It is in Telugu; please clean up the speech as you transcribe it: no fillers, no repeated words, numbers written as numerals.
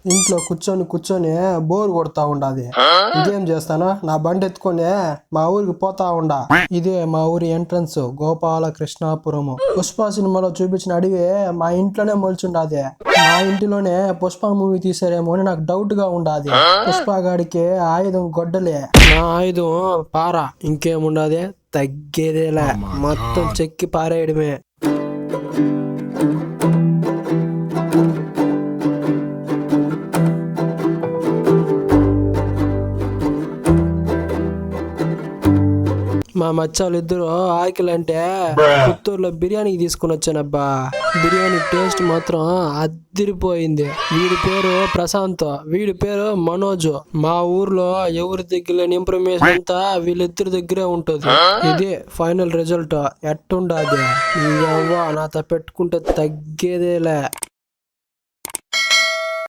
ఇంట్లో కూర్చొని కూర్చొని బోర్ కొడతా ఉండాది. ఇంకేం చేస్తాను, నా బండి ఎత్తుకొని మా ఊరికి పోతా ఉండా. ఇదే మా ఊరి ఎంట్రన్స్, గోపాలకృష్ణాపురము. పుష్ప సినిమాలో చూపించిన అడవి మా ఇంట్లోనే మొలిచుండాది. మా ఇంటిలోనే పుష్ప మూవీ తీసారేమో అని నాకు డౌట్ గా ఉండాది. పుష్ప గాడికి ఆయుధం గొడ్డలే, నా ఆయుధం పార. ఇంకేముండాది, తగ్గేదేలే, మొత్తం చెక్కి పారేయడమే. మా మచ్చాలు ఇద్దరు ఆకిలు అంటే పుత్తూరులో బిర్యానీ తీసుకుని వచ్చానబ్బా. బిర్యానీ టేస్ట్ మాత్రం అదిరిపోయింది. వీడి పేరు ప్రశాంత్, వీడి పేరు మనోజ్. మా ఊర్లో ఎవరి దగ్గర లేని ఇన్ఫర్మేషన్ అంతా వీళ్ళిద్దరి దగ్గరే ఉంటుంది. ఇదే ఫైనల్ రిజల్ట్. ఎట్టుండాది, నాతో పెట్టుకుంటే తగ్గేదేలే.